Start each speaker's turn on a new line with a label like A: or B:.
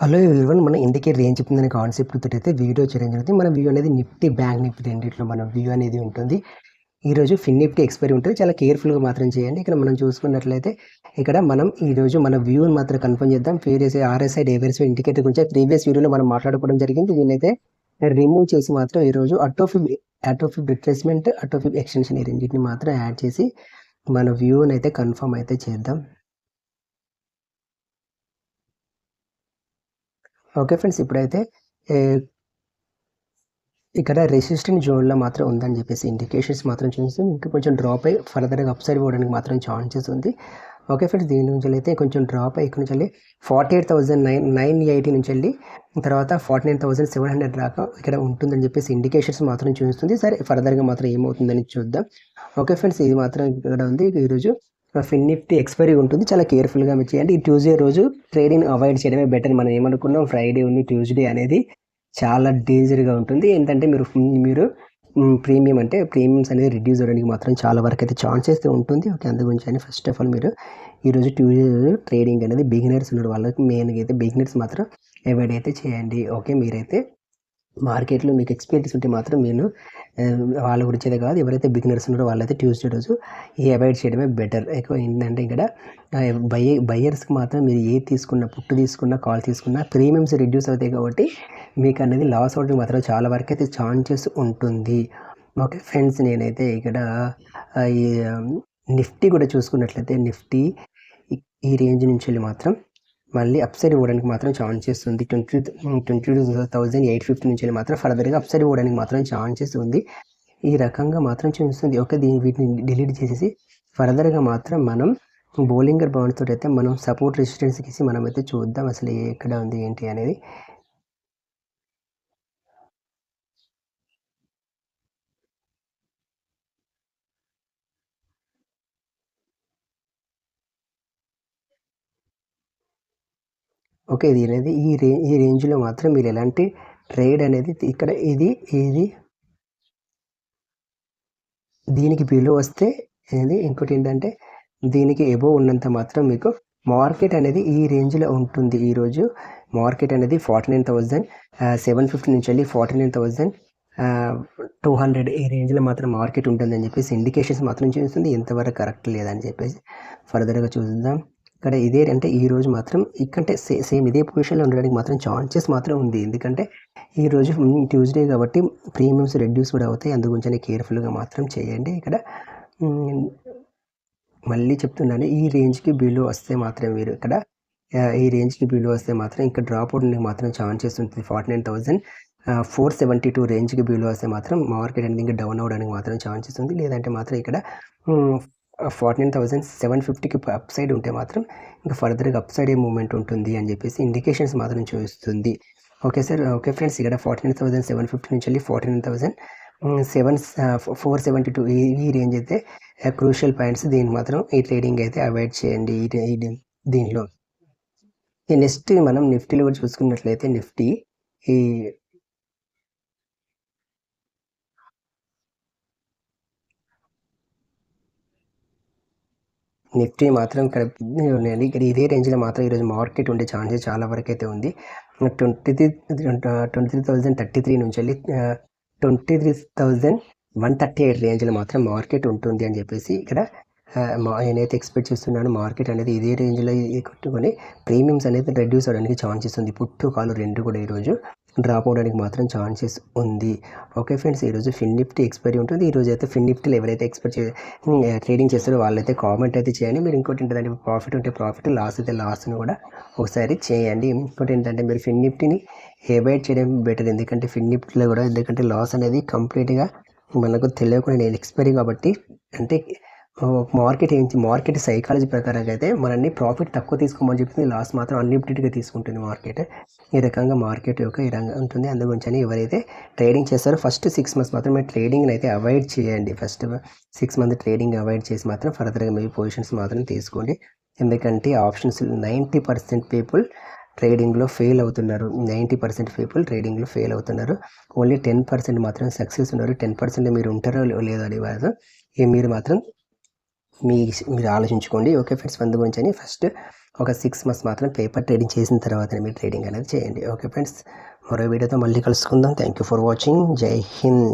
A: Hello everyone, మన ఇండికే range చెప్తుందనే concept తోటి video చేయడం జరుగుతుంది. మన వ్యూ అనేది నిఫ్టీ, బ్యాంక్ నిఫ్టీ రెండిట్లో మన వ్యూ అనేది ఉంటుంది. ఈరోజు ఫిన్ నిఫ్టీ ఎక్స్పైరీ ఉంటుంది. చాలా కేర్ఫుల్గా మాత్రం చేయండి. ఇక్కడ మనం చూసుకున్నట్లయితే ఇక్కడ మనం ఈరోజు మన వ్యూని మాత్రం కన్ఫర్మ్ చేద్దాం. ప్రీవియస్ RSI డైవర్సిఫై ఇండికేటర్ గురించి ప్రీవియస్ వీడియోలో మనం మాట్లాడుకోవడం జరిగింది. దీనైతే రిమూవ్ చేసి మాత్రం ఈరోజు అటోఫిబ్ రిట్రేస్మెంట్, అటోఫిబ్ ఎక్స్టెన్షన్ ఈ రెండింటిని మాత్రం యాడ్ చేసి మన వ్యూని అయితే కన్ఫర్మ్ అయితే చేద్దాం. ఓకే ఫ్రెండ్స్, ఇప్పుడైతే ఇక్కడ రెసిస్టెంట్ జోన్లో మాత్రం ఉందని చెప్పేసి ఇండికేషన్స్ మాత్రం చూస్తుంది. ఇంకా కొంచెం డ్రాప్ అయ్యి ఫర్దర్గా అప్సైడ్ పోవడానికి మాత్రం ఛాన్సెస్ ఉంది. ఓకే ఫ్రెండ్స్, దీని నుంచి అయితే కొంచెం డ్రాప్ అయ్యి ఇక్కడ నుంచి వెళ్ళి 48,980 నుంచి వెళ్ళి తర్వాత 49,700 దాకా ఇక్కడ ఉంటుందని చెప్పేసి ఇండికేషన్స్ మాత్రం చూస్తుంది. సరే, ఫర్దర్గా మాత్రం ఏమవుతుందని చూద్దాం. ఓకే ఫ్రెండ్స్, ఇది మాత్రం ఇక్కడ ఉంది. ఈరోజు ఫిన్ నిఫ్టీ ఎక్స్పైరీ ఉంటుంది. చాలా కేర్ఫుల్గా మీరు చేయండి. ఈ ట్యూస్డే రోజు ట్రేడింగ్ అవాయిడ్ చేయడమే బెటర్. మనం ఏమనుకున్నాం, ఫ్రైడే ఉంది, ట్యూస్డే అనేది చాలా డేంజర్గా ఉంటుంది. ఏంటంటే మీరు ప్రీమియమ్స్ అనేది రిడ్యూస్ అవ్వడానికి మాత్రం చాలా వరకు అయితే ఛాన్సెస్ ఉంటుంది. ఓకే, అందు గురించి అని ఫస్ట్ ఆఫ్ ఆల్ మీరు ఈరోజు ట్యూస్డే రోజు ట్రేడింగ్ అనేది బిగినర్స్ ఉన్న వాళ్ళకి మెయిన్గా అయితే బిగినర్స్ మాత్రం అవాయిడ్ అయితే చేయండి. ఓకే, మీరైతే మార్కెట్లో మీకు ఎక్స్పీరియన్స్ ఉంటే మాత్రం నేను వాళ్ళ గురించేదే కాదు, ఎవరైతే బిగినర్స్ ఉన్నారో వాళ్ళైతే ట్యూస్డే రోజు ఈ అవాయిడ్ చేయడమే బెటర్. ఎక్కువ ఏంటంటే ఇక్కడ బయ్యర్స్కి మాత్రం మీరు ఏ తీసుకున్నా, పుట్టు తీసుకున్నా, కాల్ తీసుకున్నా ప్రీమియమ్స్ రిడ్యూస్ అవుతాయి కాబట్టి మీకు అనేది లాస్ అవడానికి మాత్రం చాలా వరకు అయితే ఛాన్సెస్ ఉంటుంది. ఓకే ఫ్రెండ్స్, నేనైతే ఇక్కడ ఈ నిఫ్టీ కూడా చూసుకున్నట్లయితే నిఫ్టీ ఈ రేంజ్ నుంచి వెళ్ళి మాత్రం మళ్ళీ అప్సైడ్ పోవడానికి మాత్రం ఛాన్సెస్ ఉంది. 22,850 నుంచి మాత్రం ఫర్దర్గా అప్సైడ్ పోవడానికి మాత్రం ఛాన్సెస్ ఉంది. ఈ రకంగా మాత్రం చూస్తుంది. ఓకే, వీటిని డిలీట్ చేసేసి ఫర్దర్గా మాత్రం మనం బౌలింగర్ బాండ్స్ తోటి అయితే మనం సపోర్ట్ రెసిస్టెన్స్కి ఇచ్చి మనం అయితే చూద్దాం అసలు ఎక్కడ ఉంది ఏంటి అనేది. ఓకే, ఇది అనేది ఈ రేంజ్లో మాత్రం మీరు ఎలాంటి ట్రేడ్ అనేది ఇక్కడ ఇది దీనికి బిలో వస్తే ఇంకోటి ఏంటంటే దీనికి ఎబో ఉన్నంత మాత్రం మీకు మార్కెట్ అనేది ఈ రేంజ్లో ఉంటుంది. ఈరోజు మార్కెట్ అనేది 49,750 నుంచి వెళ్ళి 49,200 ఈ రేంజ్లో మాత్రం మార్కెట్ ఉంటుందని చెప్పేసి ఇండికేషన్స్ మాత్రం చూస్తుంది. ఎంతవరకు కరెక్ట్ లేదని చెప్పేసి ఫర్దర్గా చూద్దాం. ఇక్కడ ఇదే అంటే ఈరోజు మాత్రం ఇక్కడంటే సేమ్ ఇదే పొజిషన్లో ఉండడానికి మాత్రం ఛాన్సెస్ మాత్రం ఉంది. ఎందుకంటే ఈరోజు ట్యూస్డే కాబట్టి ప్రీమియమ్స్ రెడ్యూస్ కూడా అవుతాయి. అందుగురించి కేర్ఫుల్గా మాత్రం చేయండి. ఇక్కడ మళ్ళీ చెప్తున్నాను, ఈ రేంజ్కి బిలో వస్తే మాత్రం మీరు ఇక్కడ ఈ రేంజ్కి బిలో వస్తే మాత్రం ఇంకా డ్రాప్ అవుట్కి మాత్రం ఛాన్సెస్ ఉంటుంది. 49,472 రేంజ్కి బిలో వస్తే మాత్రం మార్కెట్ అనేది ఇంకా డౌన్ అవ్వడానికి మాత్రం ఛాన్సెస్ ఉంది. లేదంటే మాత్రం ఇక్కడ 49,750కి అప్ సైడ్ ఉంటే మాత్రం ఇంకా ఫర్దర్గా అప్ సైడ్ మూమెంట్ ఉంటుంది అని చెప్పేసి ఇండికేషన్స్ మాత్రం చూస్తుంది. ఓకే సార్, ఓకే ఫ్రెండ్స్, ఇక్కడ 49,750 నుంచి వెళ్ళి 49,472 ఈ రేంజ్ అయితే క్రూషియల్ పాయింట్స్. దీనికి మాత్రం ఈ ట్రేడింగ్ అయితే అవాయిడ్ చేయండి దీనిలో. నెక్స్ట్ మనం నిఫ్టీలో కూడా చూసుకున్నట్లయితే నిఫ్టీ నిఫ్టీ మాత్రం ఇక్కడ ఇదే రేంజ్లో మాత్రం ఈరోజు మార్కెట్ ఉండే ఛాన్సెస్ చాలా వరకు అయితే ఉంది. 23,033 నుంచి వెళ్ళి 23,138 రేంజ్లో మాత్రం మార్కెట్ ఉంటుంది అని చెప్పేసి ఇక్కడ నేనైతే ఎక్స్పెక్ట్ చేస్తున్నాను. మార్కెట్ అనేది ఇదే రేంజ్లో కొట్టుకొని ప్రీమియమ్స్ అనేది రెడ్యూస్ అవ్వడానికి ఛాన్సెస్ ఉంది. పుట్టు కాలు రెండు కూడా ఈరోజు డ్రాప్ అవడానికి మాత్రం ఛాన్సెస్ ఉంది. ఓకే ఫ్రెండ్స్, ఈరోజు ఫిన్ నిఫ్టీ ఎక్స్పైరీ ఉంటుంది. ఈరోజు అయితే ఫిన్ నిఫ్టీలో ఎవరైతే ట్రేడింగ్ చేస్తారో వాళ్ళైతే కామెంట్ అయితే చేయండి. మీరు ఇంకోటి ఏంటంటే ప్రాఫిట్ ఉంటే ప్రాఫిట్, లాస్ అయితే లాస్ను కూడా ఒకసారి చేయండి. ఇంకోటి ఏంటంటే మీరు ఫిన్ నిఫ్టీని అవాయిడ్ చేయడం బెటర్. ఎందుకంటే ఫిన్ నిఫ్టీలో కూడా లాస్ అనేది కంప్లీట్గా మనకు తెలియకుండా నేను ఎక్స్పైరీ కాబట్టి అంటే మార్కెట్ సైకాలజీ ప్రకారంగా అయితే మనల్ని ప్రాఫిట్ తక్కువ తీసుకోమని చెప్తుంది, లాస్ మాత్రం అన్లిమిటెడ్గా తీసుకుంటుంది మార్కెట్. ఈ రకంగా మార్కెట్ యొక్క ఈ రంగం ఉంటుంది. అందుగురించి ఎవరైతే ట్రేడింగ్ చేస్తారో ఫస్ట్ 6 months మాత్రమే ట్రేడింగ్ని అయితే అవాయిడ్ చేయండి. ఫస్ట్ 6 months ట్రేడింగ్ అవాయిడ్ చేసి మాత్రం ఫర్దర్గా మీ పొజిషన్స్ మాత్రం తీసుకోండి. ఎందుకంటే ఆప్షన్స్ 90% పీపుల్ ట్రేడింగ్లో ఫెయిల్ అవుతున్నారు. 90% పీపుల్ ట్రేడింగ్లో ఫెయిల్ అవుతున్నారు. ఓన్లీ 10% మాత్రం సక్సెస్ ఉన్నారు. 10% మీరు ఉంటారో లేదో అని కాదు, మీరు మాత్రం మీరు ఆలోచించుకోండి. ఓకే ఫ్రెండ్స్, అందు గురించి అని ఫస్ట్ ఒక 6 మంత్స్ మాత్రం పేపర్ ట్రేడింగ్ చేసిన తర్వాతనే మీరు ట్రేడింగ్ అనేది చేయండి. ఓకే ఫ్రెండ్స్, మరో వీడియోతో మళ్ళీ కలుసుకుందాం. Thank you for watching. జై హింద్.